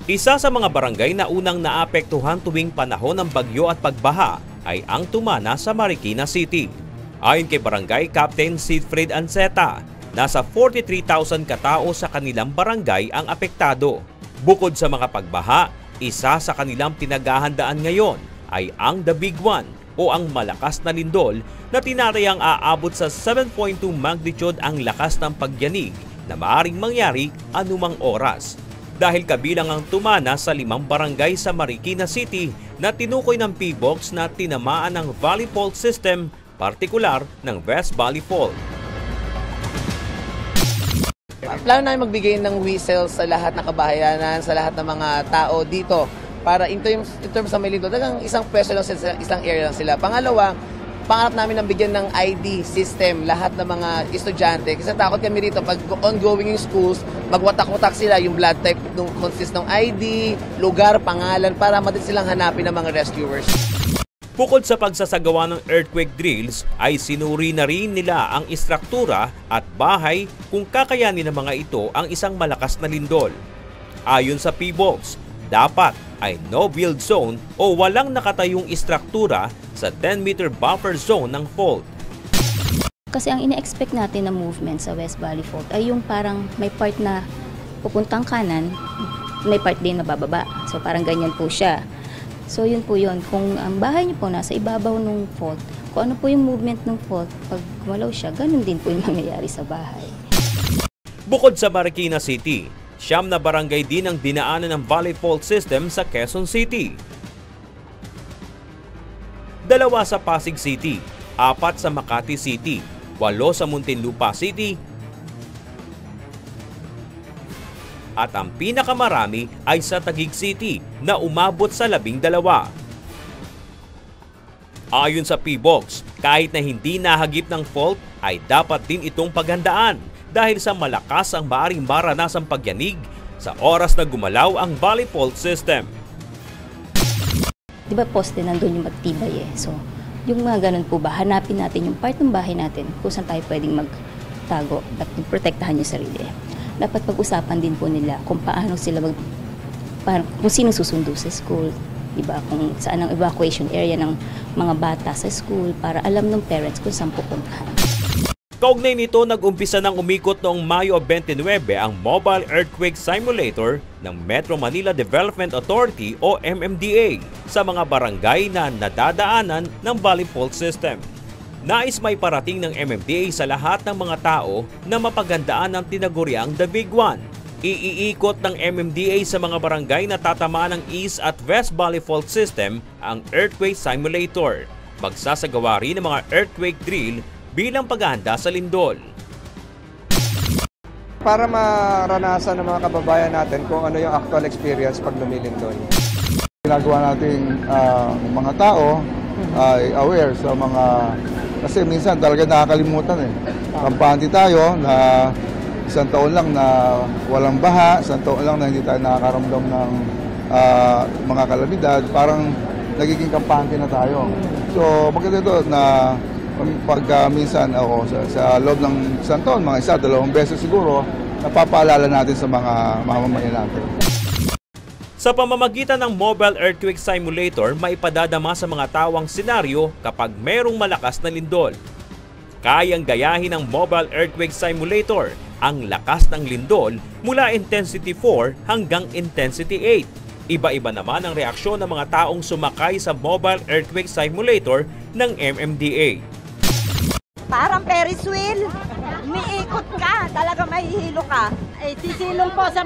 Isa sa mga barangay na unang naapektuhan tuwing panahon ng bagyo at pagbaha ay ang Tumana sa Marikina City. Ayon kay Barangay Captain Siegfried Anceta, nasa 43,000 katao sa kanilang barangay ang apektado. Bukod sa mga pagbaha, isa sa kanilang pinaghahandaan ngayon ay ang The Big One o ang malakas na lindol na tinatayang aabot sa 7.2 magnitude ang lakas ng pagyanig na maaaring mangyari anumang oras. Dahil kabilang ang Tumana sa 5 barangay sa Marikina City na tinukoy ng PBOX na tinamaan ng Valley Fault System, partikular ng West Valley Fault. Plano namin magbigay ng whistle sa lahat ng kabahayanan, sa lahat ng mga tao dito para in terms sa Melito, talagang isang pwesto lang sila, isang area lang sila. Pangalawa, pangarap namin ng bigyan ng ID system lahat ng mga estudyante. Kasi takot kami rito pag ongoing yung schools, magwatak-watak sila yung blood type nung consist ng ID, lugar, pangalan para madali silang hanapin ng mga rescuers. Bukod sa pagsasagawa ng earthquake drills, ay sinuri na rin nila ang istruktura at bahay kung kakayanin ng mga ito ang isang malakas na lindol. Ayon sa PBOX, dapat ay no-build zone o walang nakatayong istruktura sa 10-meter buffer zone ng fault. Kasi ang ina-expect natin na movement sa West Valley Fault ay yung parang may part na pupuntang kanan, may part din na bababa. So parang ganyan po siya. So yun po yun. Kung ang bahay niyo po nasa ibabaw ng fault, kung ano po yung movement ng fault, pag gumalaw siya, ganun din po yung mangyayari sa bahay. Bukod sa Marikina City, 9 na barangay din ang dinaanan ng Valley Fault System sa Quezon City. 2 sa Pasig City, 4 sa Makati City, 8 sa Muntinlupa City, at ang pinakamarami ay sa Taguig City na umabot sa 12. Ayon sa PBOX, kahit na hindi nahagip ng fault ay dapat din itong paghandaan dahil sa malakas ang maaaring maranasang pagyanig sa oras na gumalaw ang Valley Fault System. Di ba poste nandun yung magtibay eh. So yung mga ganun po ba, hanapin natin yung part ng bahay natin kung saan tayo pwedeng magtago at protektahan yung sarili. Dapat pag-usapan din po nila kung paano sila kung sino susundo sa school, diba? Kung saan ang evacuation area ng mga bata sa school para alam ng parents kung saan pupuntahan. Kaugnay nito, nag-umpisa ng umikot noong Mayo 29 ang Mobile Earthquake Simulator ng Metro Manila Development Authority o MMDA sa mga barangay na nadadaanan ng Valley Fault System. Nais may parating ng MMDA sa lahat ng mga tao na mapaghandaan ng tinaguriang The Big One. Iikot ng MMDA sa mga barangay na tatamaan ng East at West Valley Fault System ang Earthquake Simulator. Magsasagawa rin ng mga earthquake drill bilang paghahanda sa lindol. Para maranasan ng mga kababayan natin kung ano yung actual experience pag lumilindol. Ginagawa natin mga tao ay aware sa mga, kasi minsan talaga nakakalimutan eh. Kampante tayo na isang taon lang na walang baha, isang taon lang na hindi tayo nakakaramdam ng mga kalamidad, parang nagiging kampante na tayo. So maganda ito na pag minsan ako sa loob ng isang taon, mga 1-2 beses siguro, napapaalala natin sa mga mamamayan natin. Sa pamamagitan ng Mobile Earthquake Simulator, maipadadama sa mga tao ang senaryo kapag mayroong malakas na lindol. Kayang gayahin ng Mobile Earthquake Simulator ang lakas ng lindol mula Intensity 4 hanggang Intensity 8. Iba-iba naman ang reaksyon ng mga taong sumakay sa Mobile Earthquake Simulator ng MMDA. Parang Ferris wheel, umiikot ka, talaga mahihilo ka. Sisilong po sa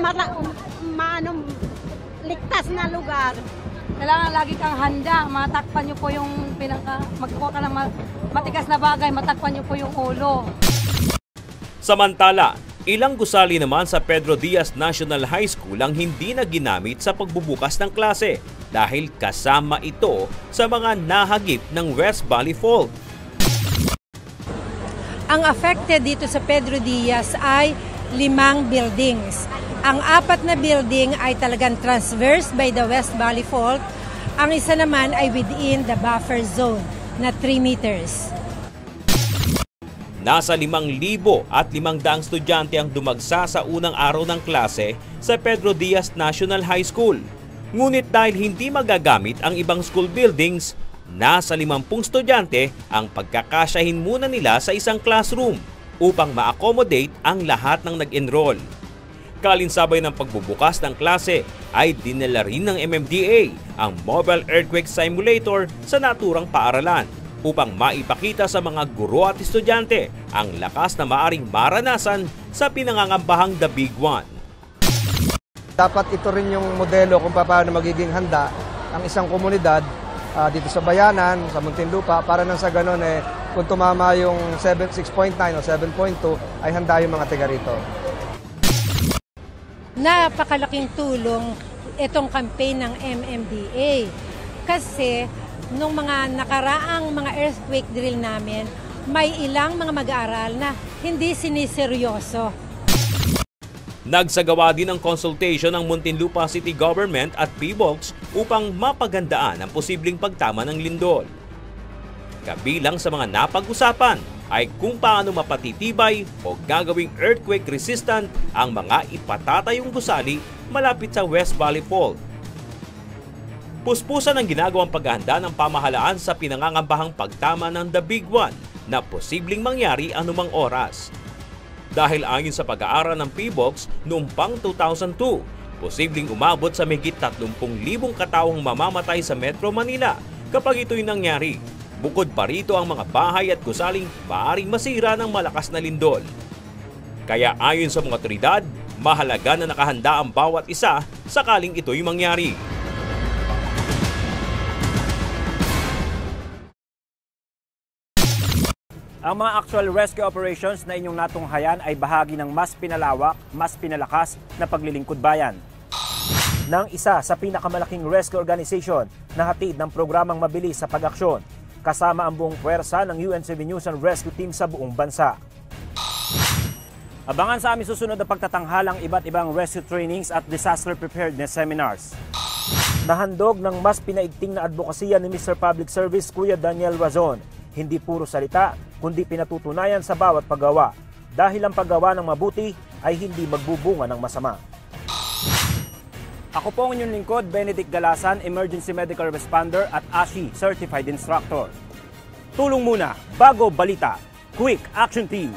ligtas na lugar. Kailangan lagi kang handa, matakpan niyo po yung magkuha ka ng matigas na bagay, matakpan niyo po yung ulo. Samantala, ilang gusali naman sa Pedro Diaz National High School ang hindi na ginamit sa pagbubukas ng klase dahil kasama ito sa mga nahagip ng West Valley Fault. Ang affected dito sa Pedro Diaz ay 5 buildings. Ang 4 na building ay talagang transverse by the West Valley Fault. Ang isa naman ay within the buffer zone na 3 meters. Nasa 5,500 estudyante ang dumagsa sa unang araw ng klase sa Pedro Diaz National High School. Ngunit dahil hindi magagamit ang ibang school buildings, nasa 50 estudyante ang pagkakasyahin muna nila sa isang classroom upang ma-accommodate ang lahat ng nag-enroll. Kalinsabay ng pagbubukas ng klase ay dinala rin ng MMDA ang Mobile Earthquake Simulator sa naturang paaralan upang maipakita sa mga guro at estudyante ang lakas na maaring maranasan sa pinangangambahang The Big One. Dapat ito rin yung modelo kung paano magiging handa ang isang komunidad dito sa Bayanan, sa Muntinlupa, para nang sa ganon kung tumama yung 6.9 o 7.2 ay handa yung mga taga rito. Napakalaking tulong itong campaign ng MMDA kasi nung mga nakaraang mga earthquake drill namin, may ilang mga mag-aaral na hindi siniseryoso. Nagsagawa din ng consultation ng Muntinlupa City Government at PBOX upang mapagandaan ang posibleng pagtama ng lindol. Kabilang sa mga napag-usapan ay kung paano mapatitibay o gagawing earthquake resistant ang mga ipatatayong gusali malapit sa West Valley Fault. Puspusan ang ginagawang paghahanda ng pamahalaan sa pinangangambahang pagtama ng The Big One na posibleng mangyari anumang oras. Dahil ayon sa pag-aaral ng PBOX noong pang 2002, posibleng umabot sa mahigit 30,000 kataong mamamatay sa Metro Manila kapag ito'y nangyari. Bukod pa rito ang mga bahay at gusaling maaaring masira ng malakas na lindol. Kaya ayon sa mga otoridad, mahalaga na nakahanda ang bawat isa sakaling ito'y mangyari. Ang mga actual rescue operations na inyong natunghayan ay bahagi ng mas pinalawak, mas pinalakas na paglilingkod bayan ng isa sa pinakamalaking rescue organization na hatid ng programang mabilis sa pag-aksyon, kasama ang buong puwersa ng UN7 News and Rescue Team sa buong bansa. Abangan sa aming susunod na pagtatanghalang iba't ibang rescue trainings at disaster preparedness seminars. Nahandog ng mas pinaigting na advokasya ni Mr. Public Service Kuya Daniel Razon. Hindi puro salita, kundi pinatutunayan sa bawat paggawa. Dahil ang paggawa ng mabuti ay hindi magbubunga ng masama. Ako po ang inyong lingkod, Benedict Galasan, Emergency Medical Responder at ASHI Certified Instructor. Tulong muna, bago balita, Quick Action Team!